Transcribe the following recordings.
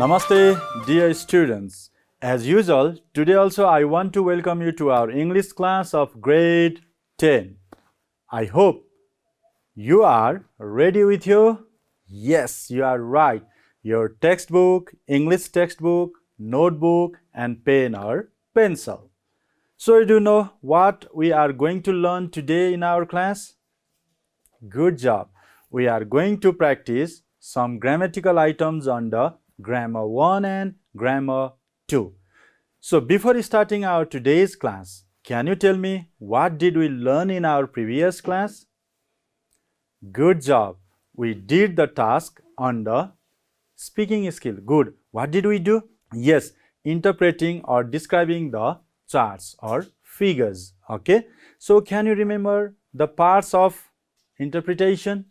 Namaste, dear students. As usual, today also I want to welcome you to our English class of grade 10. I hope you are ready with you. Yes, you are right. Your textbook, English textbook, notebook, and pen or pencil. So, you do know what we are going to learn today in our class? Good job. We are going to practice some grammatical items under Grammar 1 and Grammar 2. So before starting our today's class, can you tell me what did we learn in our previous class? Good job. We did the task on the speaking skill. Good. What did we do? Yes, interpreting or describing the charts or figures. Okay. So can you remember the parts of interpretation?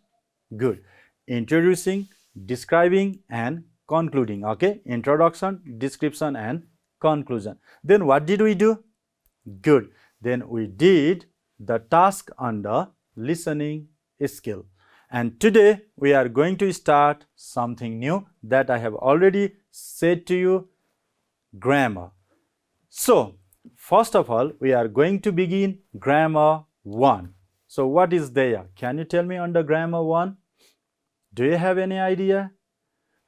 Good. Introducing, describing and concluding. Okay. Introduction, description and conclusion. Then what did we do? Good. Then we did the task on the listening skill. And today we are going to start something new that I have already said to you, grammar. So, first of all, we are going to begin grammar 1. So, what is there? Can you tell me under grammar 1? Do you have any idea?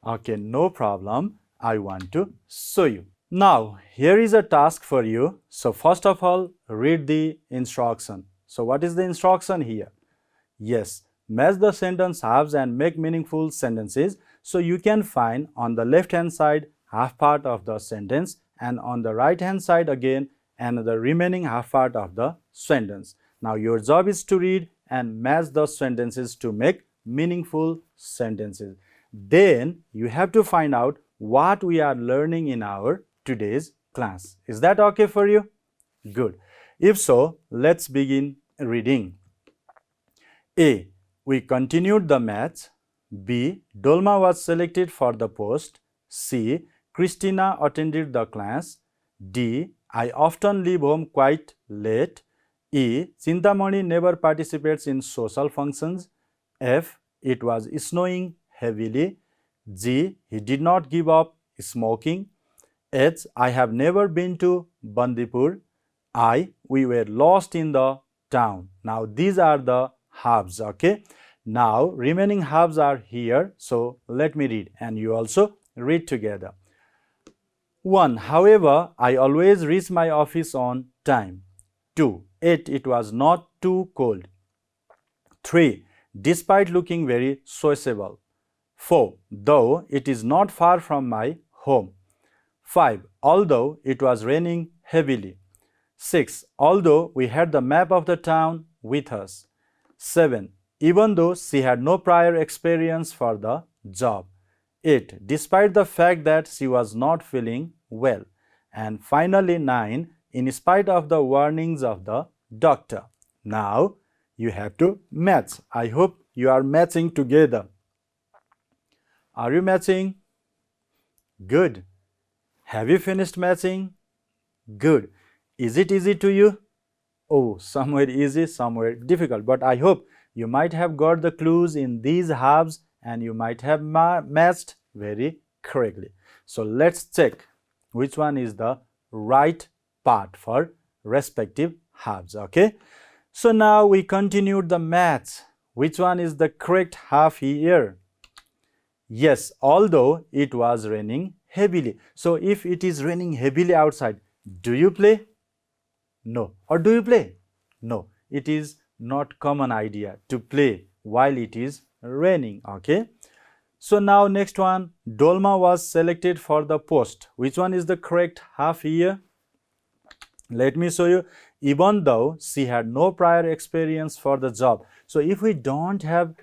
Okay, no problem. I want to show you. Now, here is a task for you. So, first of all, read the instruction. So, what is the instruction here? Yes, match the sentence halves and make meaningful sentences. So, you can find on the left hand side half part of the sentence and on the right hand side again and the remaining half part of the sentence. Now, your job is to read and match the sentences to make meaningful sentences. Then, you have to find out what we are learning in our today's class. Is that okay for you? Good. If so, let's begin reading. A. We continued the match. B. Dolma was selected for the post. C. Christina attended the class. D. I often leave home quite late. E. Chintamani never participates in social functions. F. It was snowing heavily. G. He did not give up smoking. H. I have never been to Bandipur. I. We were lost in the town. Now these are the halves, okay? Now remaining halves are here. So let me read and you also read together. 1. However, I always reach my office on time. 2. It was not too cold. 3. Despite looking very sociable. 4. Though it is not far from my home. 5. Although it was raining heavily. 6. Although we had the map of the town with us. 7. Even though she had no prior experience for the job. 8. Despite the fact that she was not feeling well. And finally 9. In spite of the warnings of the doctor. Now you have to match. I hope you are matching together. Are you matching? Good. Have you finished matching? Good. Is it easy to you? Oh, somewhere easy, somewhere difficult. But I hope you might have got the clues in these halves and you might have matched very correctly. So let's check which one is the right part for respective halves. Okay. So now we continued the match. Which one is the correct half here? Yes, although it was raining heavily. So if it is raining heavily outside, do you play? No. Or do you play? No. It is not common idea to play while it is raining. Okay. So now next one, Dolma was selected for the post. Which one is the correct half here? Let me show you. Even though she had no prior experience for the job. So if we don't have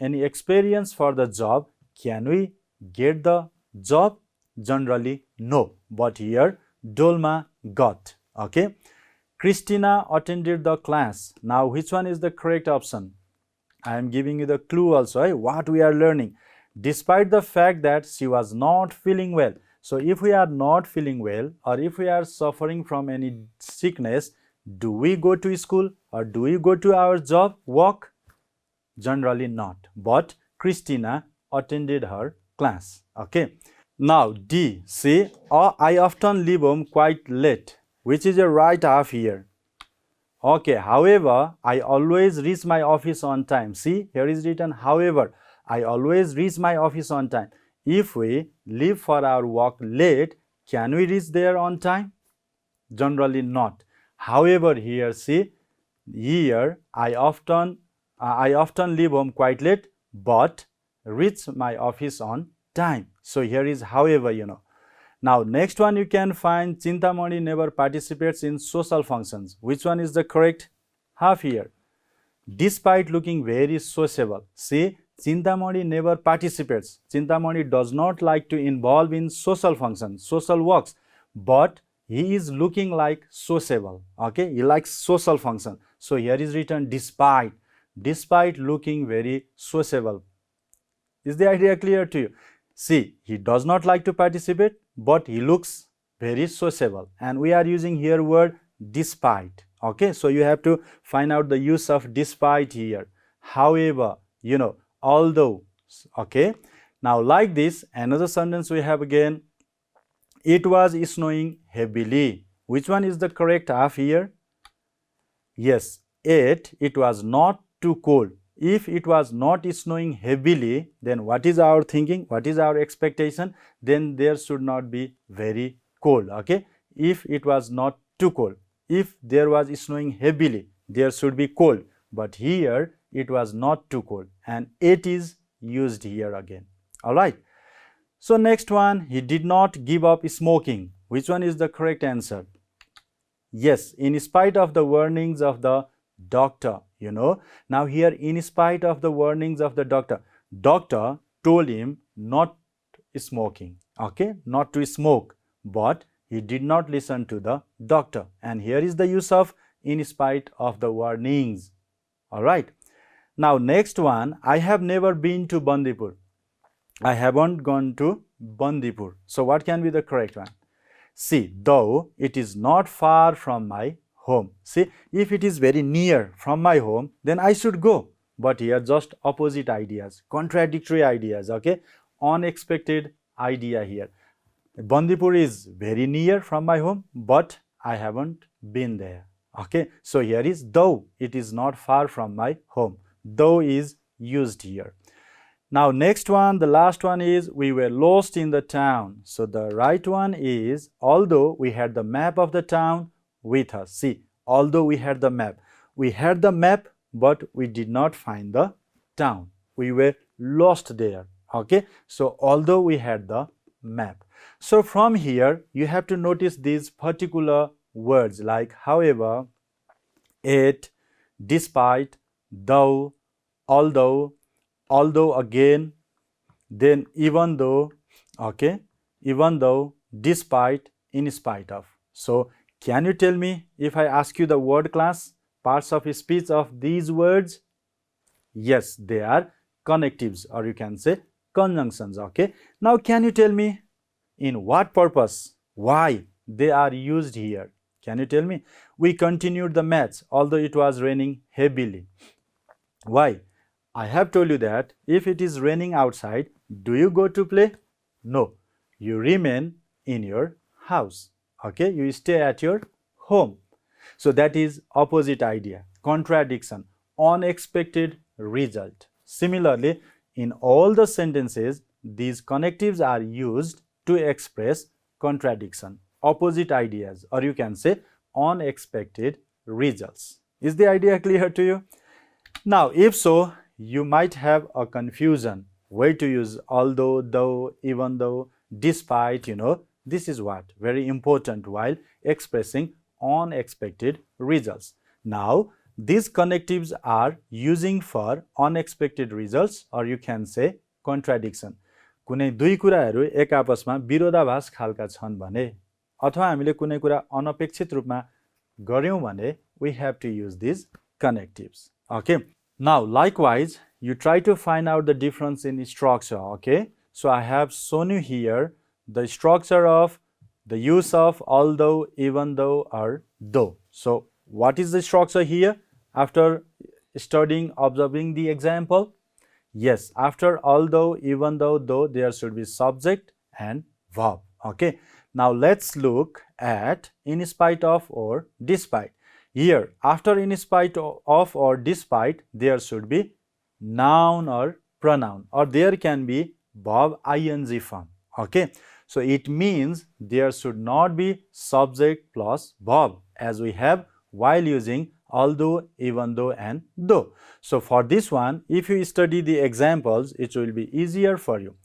any experience for the job, can we get the job? Generally, no. But here, Dolma got. Okay. Christina attended the class. Now, which one is the correct option? I am giving you the clue also, what we are learning. Despite the fact that she was not feeling well. So, if we are not feeling well or if we are suffering from any sickness, do we go to school or do we go to our job, work? Generally not. But Christina attended her class. Okay. Now D, see, I often leave home quite late, which is a right half here. Okay, however, I always reach my office on time. See, here is written, however, I always reach my office on time. If we leave for our work late, can we reach there on time? Generally not. However, here, see, here I often leave home quite late, but reach my office on time. So here is however, Now next one you can find Chintamani never participates in social functions. Which one is the correct half here? Despite looking very sociable. See, Chintamani never participates. Chintamani does not like to involve in social functions, social works, but he is looking like sociable. Okay, he likes social function. So here is written despite looking very sociable. Is the idea clear to you? See, he does not like to participate, but he looks very sociable, and we are using here word despite. Okay, so you have to find out the use of despite here. However, although. Okay, now like this, another sentence we have again. It was snowing heavily. Which one is the correct half here? Yes, it was not too cold. If it was not snowing heavily, then what is our thinking? What is our expectation? Then there should not be very cold. Okay, if it was not too cold, if there was snowing heavily, there should be cold, but here it was not too cold, and it is used here again. All right, so next one, he did not give up smoking. Which one is the correct answer? Yes, in spite of the warnings of the doctor. Now here, in spite of the warnings of the doctor told him not smoking, okay, not to smoke, but he did not listen to the doctor, and here is the use of in spite of the warnings. All right, now next one, I have never been to Bandipur. I haven't gone to Bandipur. So what can be the correct one? See, though it is not far from my home. See, if it is very near from my home, then I should go. But here just opposite ideas, contradictory ideas, okay? Unexpected idea here. Bandipur is very near from my home, but I haven't been there. Okay, so here is though it is not far from my home. Though is used here. Now next one, the last one is we were lost in the town. So the right one is although we had the map of the town with us. See, although we had the map, but we did not find the town. We were lost there. Okay, so although we had the map. So from here you have to notice these particular words like however, it, despite, though, although again, then even though, okay, even though, despite, in spite of. So can you tell me, if I ask you the word class, parts of speech of these words? Yes, they are connectives, or you can say conjunctions. Okay, now can you tell me in what purpose, why they are used here? Can you tell me? We continued the match although it was raining heavily. Why? I have told you that if it is raining outside, do you go to play? No, you remain in your house. Okay, you stay at your home. So that is opposite idea, contradiction, unexpected result. Similarly, in all the sentences, these connectives are used to express contradiction, opposite ideas, or you can say unexpected results. Is the idea clear to you? Now, if so, you might have a confusion where to use although, though, even though, despite. This is what very important while expressing unexpected results. Now these connectives are using for unexpected results, or you can say contradiction. कुनै दुई कुराहरू एक आपसमा विरोधाभास खालका छन् भने अथवा हामीले कुनै कुरा अनपेक्षित रूपमा गर्यौं भने we have to use these connectives. Okay, now likewise you try to find out the difference in structure. Okay, so I have shown you here the structure of the use of although, even though, or though. So what is the structure here after studying, observing the example? Yes, after although, even though, though, there should be subject and verb. Okay, now let's look at in spite of or despite. Here, after in spite of or despite, there should be noun or pronoun, or there can be verb ing form. Okay, so it means there should not be subject plus verb as we have while using although, even though and though. So for this one, if you study the examples, it will be easier for you.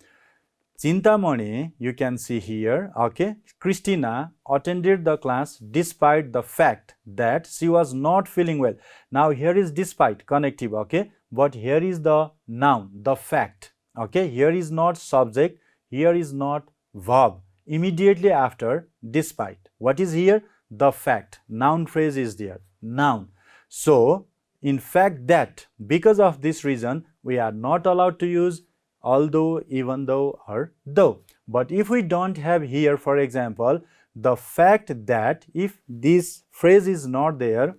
Chintamani, you can see here, okay, Christina attended the class despite the fact that she was not feeling well. Now here is despite, connective, okay, but here is the noun, the fact, okay, here is not subject, here is not verb. Immediately after despite, what is here? The fact, noun phrase is there, noun. So, in fact that, because of this reason, we are not allowed to use although, even though or though. But if we don't have here, for example, the fact that, if this phrase is not there,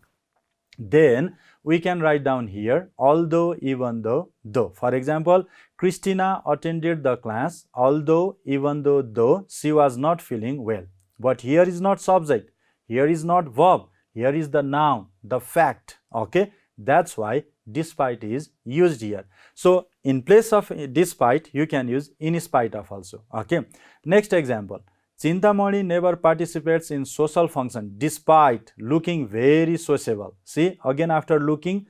then we can write down here although, even though, though. For example, Christina attended the class although, even though she was not feeling well. But here is not subject, here is not verb, here is the noun, the fact. Okay, that's why despite is used here. So in place of despite, you can use in spite of also. Okay, next example. Chintamani never participates in social function despite looking very sociable. See, again after looking,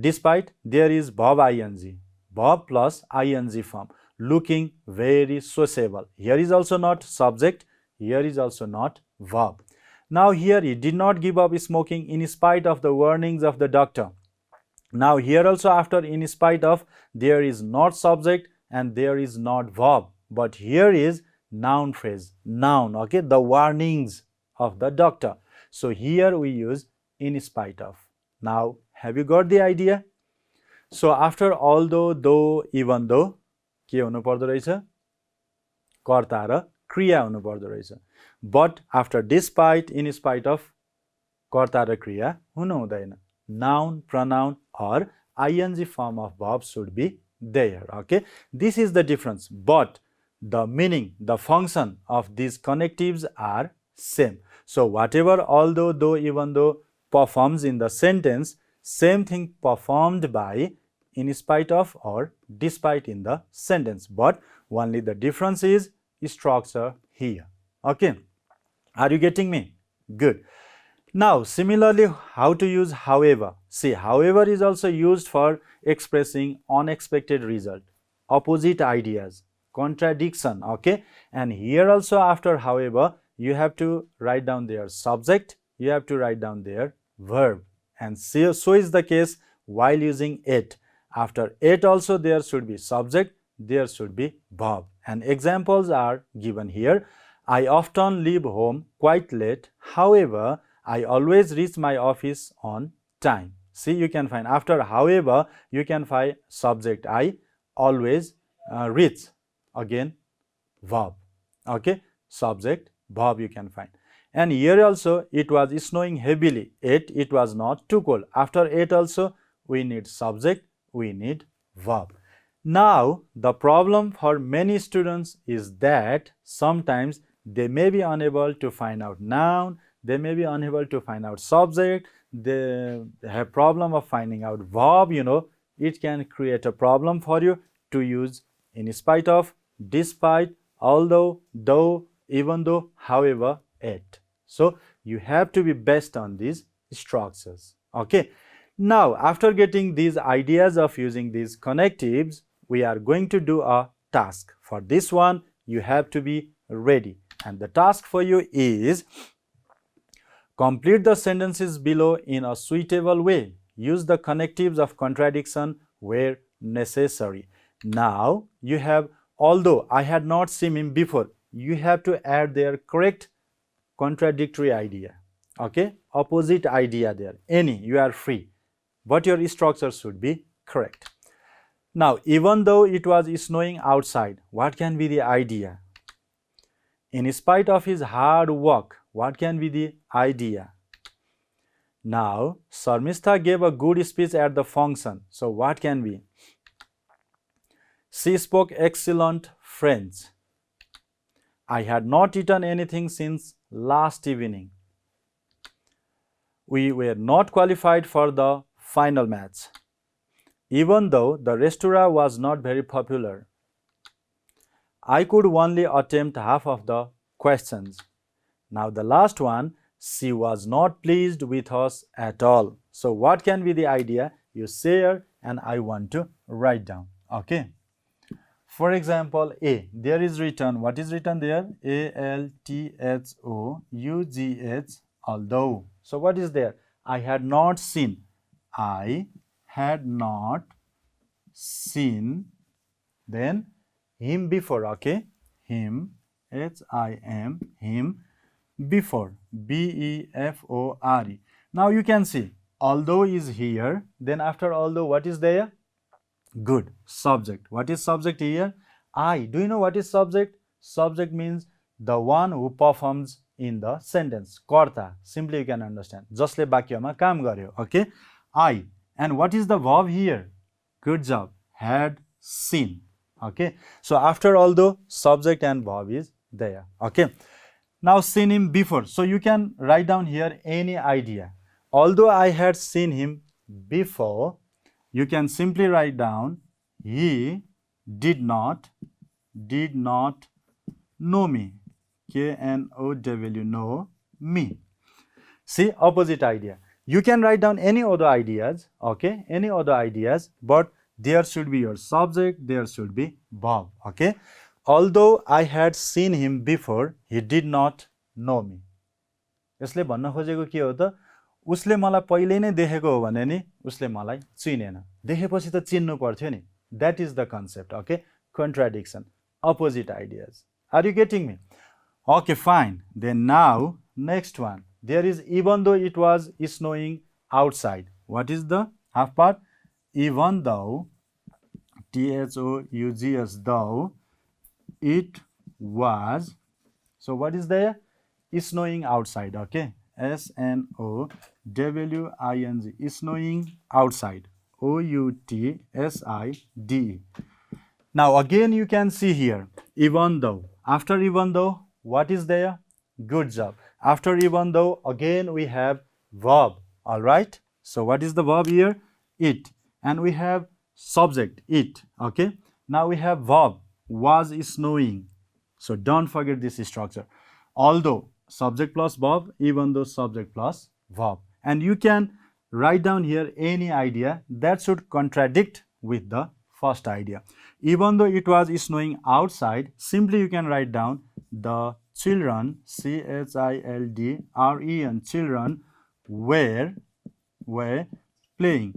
despite, there is verb ing, verb plus ing form, looking very sociable. Here is also not subject, here is also not verb. Now here, he did not give up smoking in spite of the warnings of the doctor. Now here also after in spite of, there is not subject and there is not verb, but here is noun phrase, noun, okay, the warnings of the doctor. So here we use in spite of. Now have you got the idea? So after although, though, even though, के हुनु पर्दो रहेछ? कर्ता र क्रिया हुनु पर्दो रहेछ. But after despite, in spite of, कर्ता र क्रिया हुनु हुँदैन. Noun, pronoun or ing form of verb should be there. Okay, this is the difference, but the meaning, the function of these connectives are same. So whatever although, though, even though performs in the sentence, same thing performed by in spite of or despite in the sentence, but only the difference is structure here. Okay, are you getting me? Good. Now, similarly, how to use however. See, however is also used for expressing unexpected result, opposite ideas, contradiction, okay? And here also after however, you have to write down their subject, you have to write down their verb. And so is the case while using it. After it also there should be subject, there should be verb. And examples are given here. I often leave home quite late, however, I always reach my office on time. See, you can find after however, you can find subject I, always, reach, again verb. Okay, subject, verb you can find. And here also it was snowing heavily. It was not too cold. After it also we need subject, we need verb. Now the problem for many students is that sometimes they may be unable to find out noun, they may be unable to find out subject, they have problem of finding out verb, you know, it can create a problem for you to use in spite of, despite, although, though, even though, however, it. So you have to be based on these structures. Okay. Now after getting these ideas of using these connectives, we are going to do a task. For this one, you have to be ready. And the task for you is complete the sentences below in a suitable way. Use the connectives of contradiction where necessary. Now you have, although I had not seen him before, you have to add their correct contradictory idea. Okay, opposite idea there. Any, you are free, but your structure should be correct. Now, even though it was snowing outside, what can be the idea? In spite of his hard work, what can be the idea? Now, Sharmistha gave a good speech at the function. So, what can be? She spoke excellent French. I had not eaten anything since last evening. We were not qualified for the final match, even though the restaurant was not very popular. I could only attempt half of the questions. Now the last one, she was not pleased with us at all. So what can be the idea? You share and I want to write down. Okay. For example, A, there is written, what is written there? ALTHOUGH, although. So what is there? I had not seen. I had not seen, then him before, okay? Him, H-I-M, him, before, B-E-F-O-R-E. Now you can see, although is here, then after although, what is there? Good. Subject. What is subject here? I. Do you know what is subject? Subject means the one who performs in the sentence. Karta. Simply you can understand. Jasle vakyama काम गर्यो. Okay. I. And what is the verb here? Good job. Had seen. Okay. So after although, subject and verb is there. Okay. Now seen him before. So you can write down here any idea. Although I had seen him before, you can simply write down he did not know me. K-N-O-W, know me. See, opposite idea. You can write down any other ideas, okay? Any other ideas, but there should be your subject, there should be verb, okay? Although I had seen him before, he did not know me. यसले भन्न खोजेको के हो त उसले मलाई पहिले नै देखेको हो भने नि उसले मलाई चिनेन देखेपछि त चिन्नु पर्थ्यो नि that is the concept okay contradiction opposite ideas are you getting me okay fine then now next one there is even though it was snowing outside what is the half part even though THOUGH though it was so what is there snowing outside okay SNOWING snowing outside OUTSIDE. Now again you can see here even though after even though what is there good job after even though again we have verb all right so what is the verb here it and we have subject it okay now we have verb was snowing so don't forget this structure although subject plus verb even though subject plus verb and you can write down here any idea that should contradict with the first idea even though it was snowing outside simply you can write down the children CHILDREN children were playing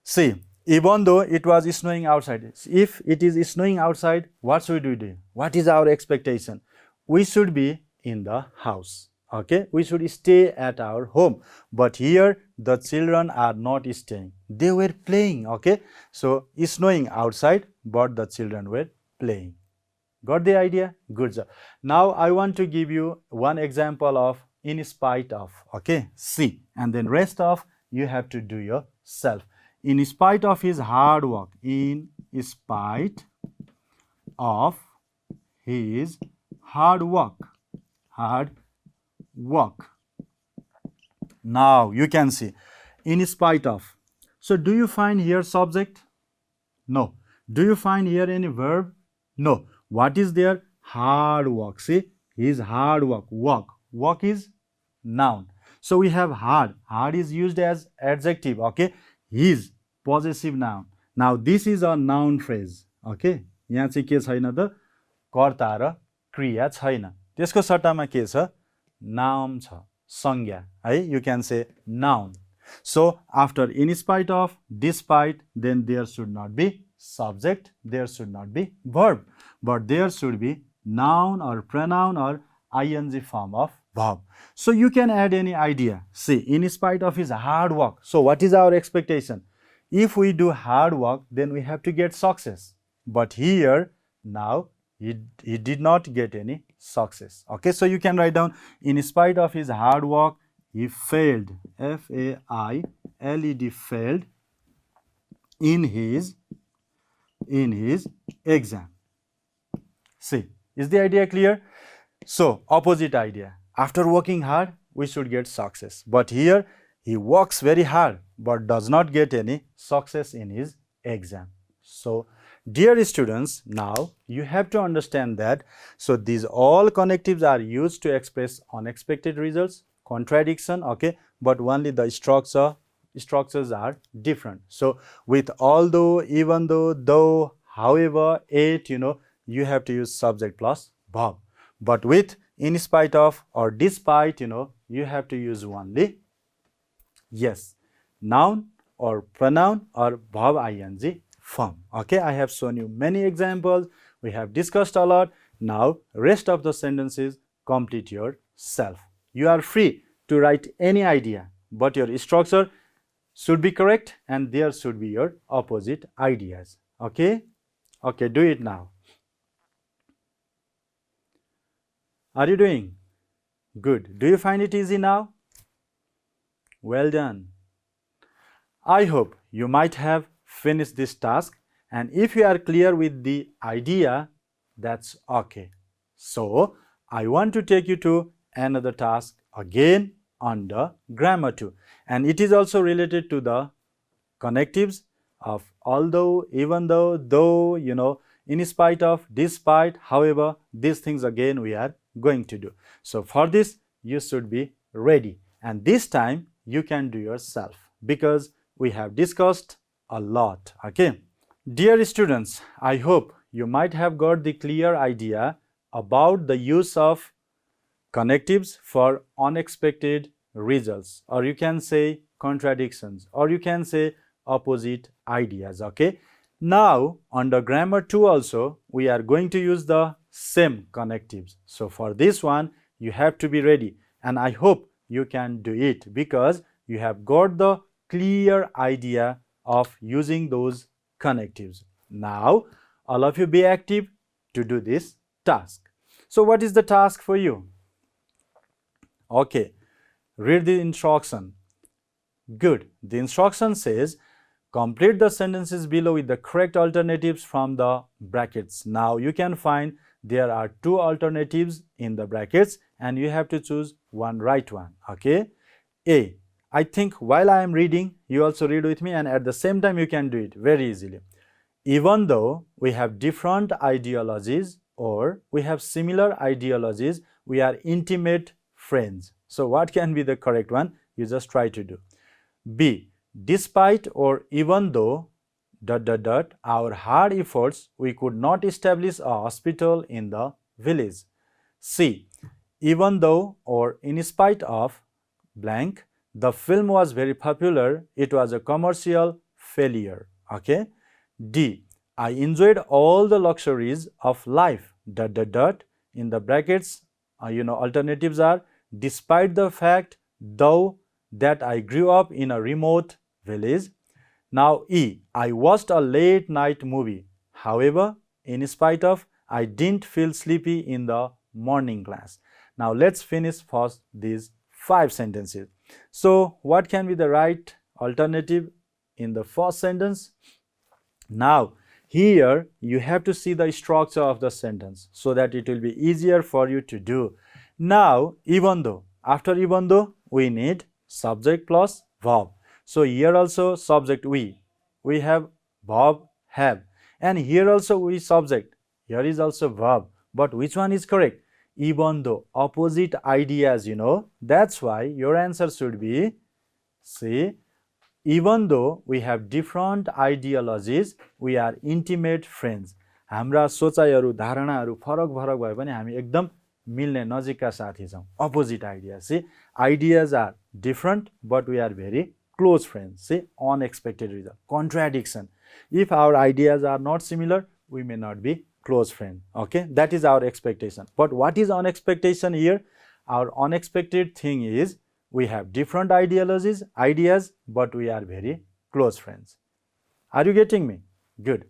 see even though it was snowing outside if it is snowing outside what should we do what is our expectation we should be in the house okay we should stay at our home but here the children are not staying they were playing okay so it's snowing outside but the children were playing got the idea good job now I want to give you one example of in spite of okay see and then rest of you have to do yourself in spite of his hard work in spite of his hard work now you can see in spite of so do you find here subject no do you find here any verb no what is there hard work see his hard work is noun so we have hard is used as adjective okay his possessive noun now this is a noun phrase okay यहाँ चाहिँ के छैन त कर्ता र क्रिया छैन त्यसको सट्टामा के छ नाउन छ संज्ञा है you can say noun so after in spite of despite then there should not be subject there should not be verb but there should be noun or pronoun or ing form of verb so you can add any idea see in spite of his hard work so what is our expectation if we do hard work then we have to get success but here now he did not get any success okay so you can write down in spite of his hard work he failed failed in his in his exam. See, is the idea clear? So, opposite idea. After working hard, we should get success. But here, he works very hard but does not get any success in his exam. So, dear students, now you have to understand that. So, these all connectives are used to express unexpected results, contradiction, okay, but only the structures are different. So, with although, even though, however, yet, you have to use subject plus verb. But with in spite of or despite, you have to use only yes, noun or pronoun or verb ing form. Okay, I have shown you many examples. We have discussed a lot. Now, rest of the sentences complete yourself. You are free to write any idea, but your structure should be correct and there should be your opposite ideas. Okay? Okay, do it now. Are you doing? Good. Do you find it easy now? Well done. I hope you might have finished this task, and if you are clear with the idea, that's okay. So, I want to take you to another task again on the grammar too, and it is also related to the connectives of although, even though, in spite of, despite, however, these things again we are going to do. So, for this, you should be ready, and this time you can do yourself because we have discussed a lot. Okay, dear students, I hope you might have got the clear idea about the use of connectives for unexpected results, or you can say contradictions, or you can say opposite ideas. Okay, now under grammar 2 also we are going to use the same connectives. So for this one you have to be ready, and I hope you can do it because you have got the clear idea of using those connectives. Now all of you be active to do this task. So what is the task for you? Okay, read the instruction. Good. The instruction says complete the sentences below with the correct alternatives from the brackets. Now you can find there are two alternatives in the brackets and you have to choose one right one. Okay. A. I think while I am reading, you also read with me, and at the same time you can do it very easily. Even though we have different ideologies or we have similar ideologies, we are intimate friends. So what can be the correct one? You just try to do. B. Despite or even though ... our hard efforts, we could not establish a hospital in the village. C. Even though or in spite of blank, the film was very popular, it was a commercial failure. Okay. D. I enjoyed all the luxuries of life ... in the brackets, alternatives are despite the fact, though, that I grew up in a remote village. Now E. I watched a late night movie. However, in spite of, I didn't feel sleepy in the morning class. Now let's finish first these 5 sentences. So what can be the right alternative in the first sentence? Now here you have to see the structure of the sentence so that it will be easier for you to do. Now even though, after even though we need subject plus verb. So here also subject we have verb have, and here also we subject, here is also verb, but which one is correct? Even though, opposite ideas, that's why your answer should be see, even though we have different ideologies, we are intimate friends. हाम्रा सोचाइहरू धारणाहरू फरक फरक भए पनि हामी एकदम मिल्ने नजिकका साथी छौं. Opposite ideas. See, ideas are different, but we are very close friends. See, unexpected result. Contradiction. If our ideas are not similar, we may not be close friends. Okay, that is our expectation. But what is unexpectation here? Our unexpected thing is we have different ideas, but we are very close friends. Are you getting me? Good.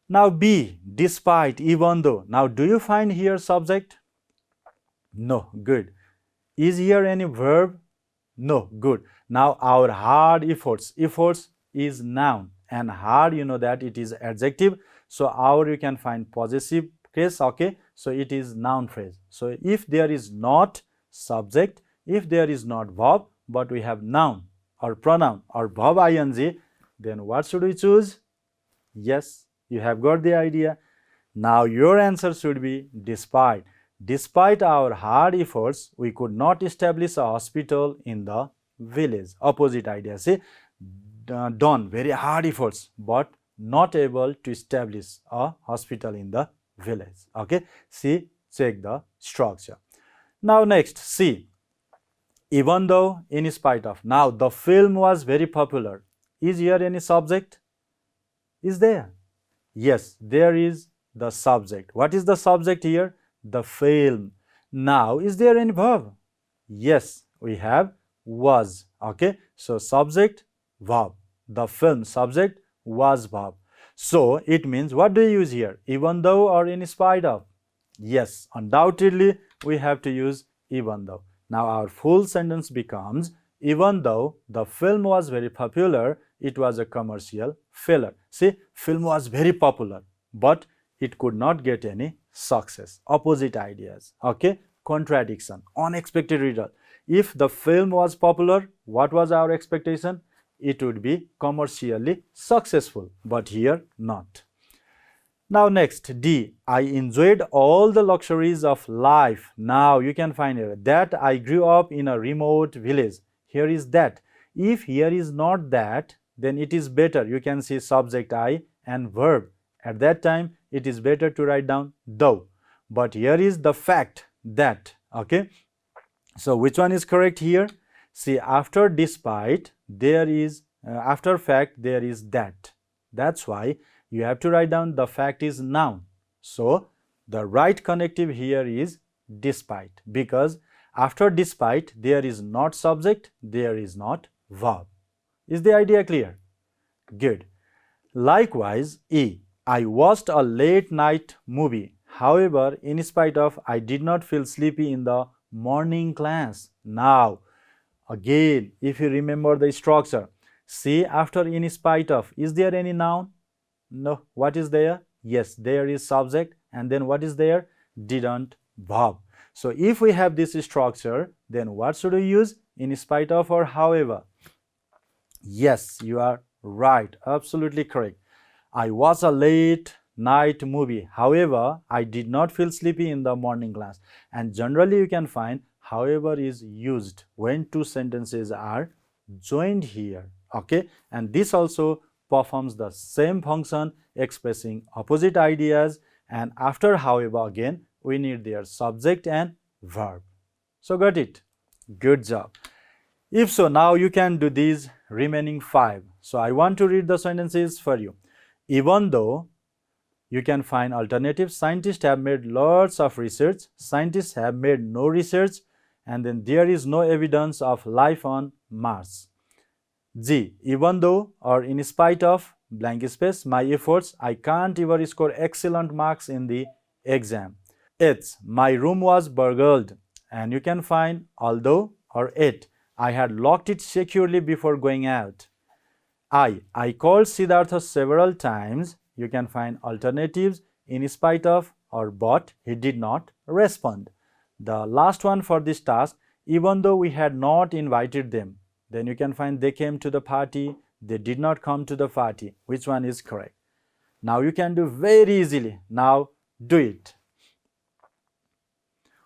Now B, despite, even though. Now do you find here subject? No. Good. Is here any verb? No. Good. Now our hard efforts is noun, and hard, you know that it is adjective. So our you can find possessive case. Okay, so it is noun phrase. So if there is not subject, if there is not verb, but we have noun or pronoun or verb ing, then what should we choose? Yes, you have got the idea. Now your answer should be despite. Despite our hard efforts, we could not establish a hospital in the village. Opposite idea. See, done very hard efforts, but not able to establish a hospital in the village. Okay, see, check the structure. Now next, see, even though, in spite of. Now the film was very popular. Is here any subject? Is there? Yes, there is the subject. What is the subject here? The film. Now, is there any verb? Yes, we have was. Okay, so subject, verb. The film, subject, was, verb. So it means, what do you use here? Even though or in spite of? Yes, undoubtedly we have to use even though. Now our full sentence becomes, even though the film was very popular, it was a commercial failure. See, film was very popular, but it could not get any success. Opposite ideas. Okay, contradiction, unexpected result. If the film was popular, what was our expectation? It would be commercially successful, but here not. Now next, D, I enjoyed all the luxuries of life. Now you can find here that I grew up in a remote village. Here is that. If here is not that, then it is better. You can see subject I and verb. At that time, it is better to write down though. But here is the fact that. Okay. So which one is correct here? See, after despite, there is, after fact, there is that. That's why you have to write down the fact is noun. So the right connective here is despite, because after despite there is not subject, there is not verb. Is the idea clear? Good. Likewise, E, I watched a late night movie. However, in spite of, I did not feel sleepy in the morning class. Now, again, if you remember the structure, see, after in spite of, is there any noun? No. What is there? Yes, there is subject, and then what is there? Didn't, verb. So if we have this structure, then what should we use? In spite of or however? Yes, you are right, absolutely correct. I watched a late night movie. However, I did not feel sleepy in the morning class. And generally you can find however is used when two sentences are joined here. Okay, and this also performs the same function, expressing opposite ideas, and after however again we need their subject and verb. So got it? Good job. If so, now you can do these remaining 5. So I want to read the sentences for you. Even though, you can find alternative, scientists have made lots of research, scientists have made no research, and then there is no evidence of life on Mars. G, even though or in spite of blank space my efforts, I can't ever score excellent marks in the exam. H, my room was burgled, and you can find although or it, I had locked it securely before going out. I called Siddhartha several times. You can find alternatives in spite of or but he did not respond. The last one for this task, even though we had not invited them, then you can find they came to the party, they did not come to the party. Which one is correct? Now you can do very easily. Now do it.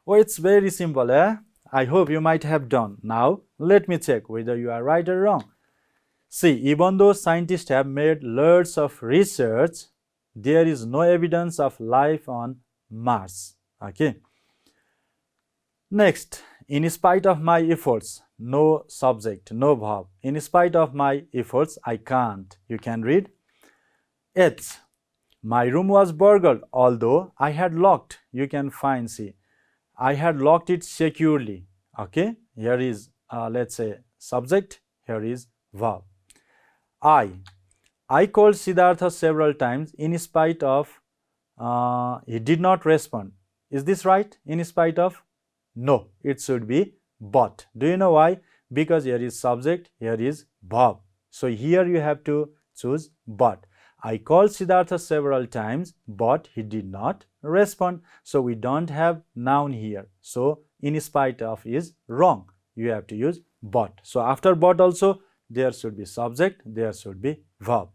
Oh, it's very simple, eh? I hope you might have done. Now let me check whether you are right or wrong. See, even though scientists have made lots of research, there is no evidence of life on Mars. Okay. Next, in spite of my efforts, no subject, no verb. In spite of my efforts, I can't. You can read. H, my room was burgled, although I had locked. You can find, see, I had locked it securely. Okay, here is, let's say, subject, here is verb. I called Siddhartha several times in spite of, he did not respond. Is this right? In spite of? No, it should be but. Do you know why? Because here is subject, here is verb. So here you have to choose but. I called Siddhartha several times, but he did not respond. So we don't have noun here. So in spite of is wrong. You have to use but. So after but also, there should be subject, there should be verb.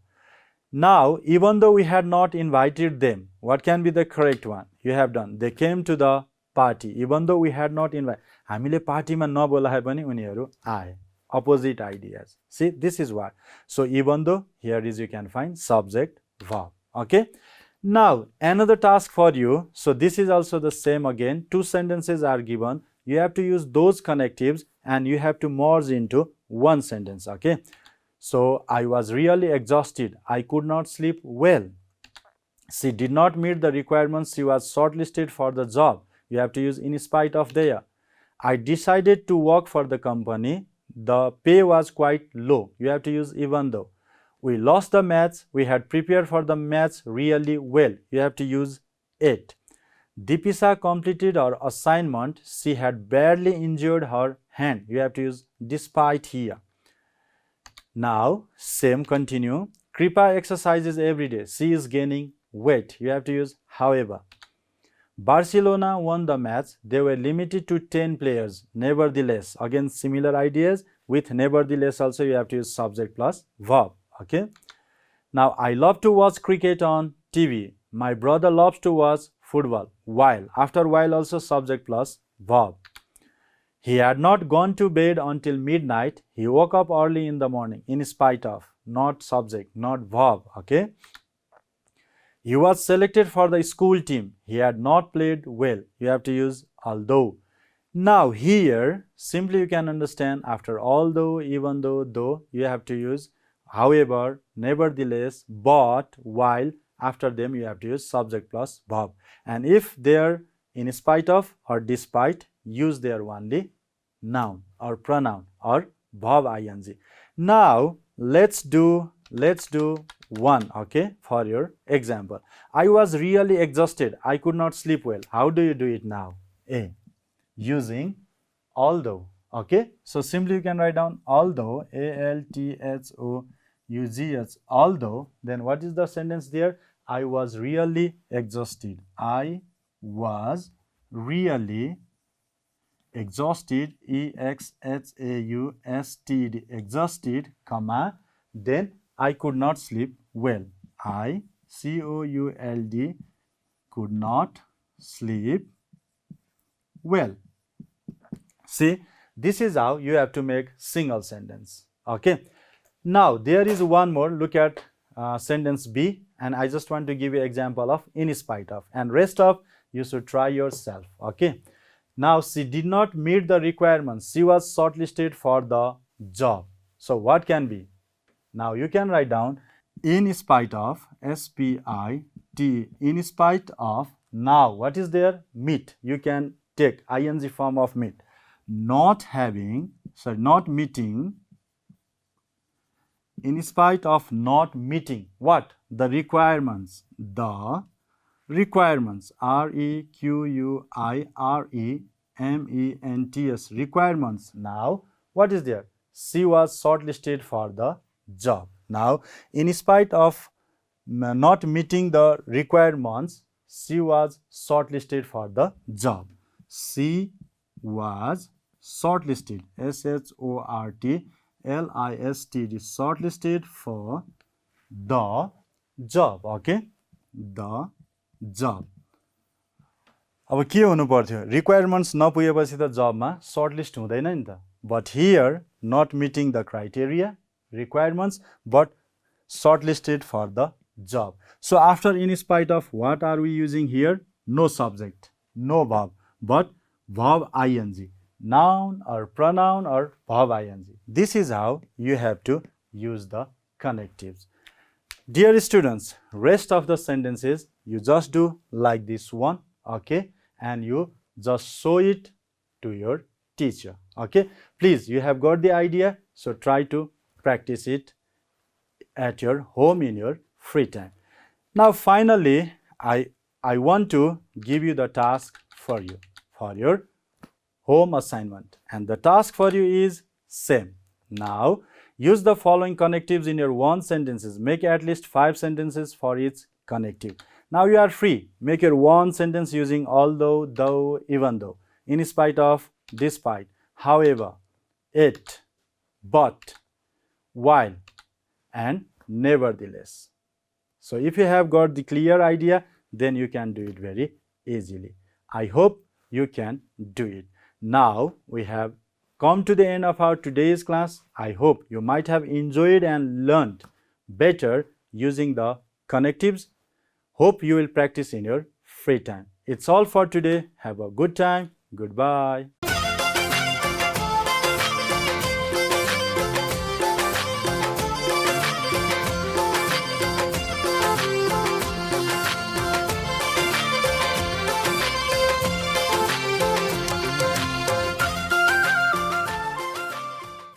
Now, even though we had not invited them, what can be the correct one? You have done. They came to the party. Even though we had not invited. हामीले पार्टीमा नबोलाए पनि उनीहरू आए. Opposite ideas. See, this is what. So, even though, here is you can find subject, verb. Okay. Now, another task for you. So, this is also the same again. Two sentences are given. You have to use those connectives and you have to merge into one sentence. Okay. So, I was really exhausted. I could not sleep well. She did not meet the requirements. She was shortlisted for the job. You have to use in spite of there. I decided to work for the company. The pay was quite low. You have to use even though. We lost the match. We had prepared for the match really well. You have to use it. Deepisa completed her assignment. She had barely injured her hand. You have to use despite here. Now, same continue. Kripa exercises every day. She is gaining weight. You have to use however. Barcelona won the match. They were limited to 10 players. Nevertheless, again similar ideas. With nevertheless also you have to use subject plus verb. Okay. Now, I love to watch cricket on TV. My brother loves to watch football. While. After while also subject plus verb. He had not gone to bed until midnight. He woke up early in the morning. In spite of. Not subject, not verb. Okay. He was selected for the school team. He had not played well. You have to use although. Now here, simply you can understand after although, even though, you have to use however, nevertheless, but, while, after them you have to use subject plus verb. And if they are in spite of or despite, use their only noun or pronoun or verb ing. Now let's do one, okay, for your example. I was really exhausted. I could not sleep well. How do you do it now? A. Using although. Okay. So simply you can write down although, although, although. Then what is the sentence there? I was really exhausted. I was really exhausted, exhausted, exhausted, comma, then I could not sleep well. I, could, could not sleep well. See, this is how you have to make single sentence. Okay. Now, there is one more. Look at sentence B, and I just want to give you example of in spite of, and rest of you should try yourself. Okay. Now, she did not meet the requirements. She was shortlisted for the job. So, what can be? Now, you can write down in spite of, S-P-I-T, in spite of. Now, what is there? Meet. You can take ing form of meet. Not having, not meeting, in spite of not meeting. What? The requirements. The requirements, requirements, requirements. Now, what is there? She was shortlisted for the job. Now, in spite of not meeting the requirements, she was shortlisted for the job. She was shortlisted, shortlisted, shortlisted for the job. Okay, the job. अब के हुनु पर्थ्यो? Requirements नपुगेपछि त जबमा shortlist हुँदैन नि त. But here, not meeting the criteria, requirements, but shortlisted for the job. So after in spite of, what are we using here? No subject, no verb, but verb ing, noun or pronoun or verb ing. This is how you have to use the connectives. Dear students, rest of the sentences you just do like this one, okay, and you just show it to your teacher. Okay, please, you have got the idea, so try to practice it at your home in your free time. Now finally, I want to give you the task for you for your home assignment, and the task for you is same. Now Use the following connectives in your one sentences. Make at least 5 sentences for each connective. Now you are free. Make your one sentence using although, though, even though, in spite of, despite, however, it, but, while, and nevertheless. So if you have got the clear idea, then you can do it very easily. I hope you can do it. Now we have come to the end of our today's class. I hope you might have enjoyed and learned better using the connectives. Hope you will practice in your free time. It's all for today. Have a good time. Goodbye.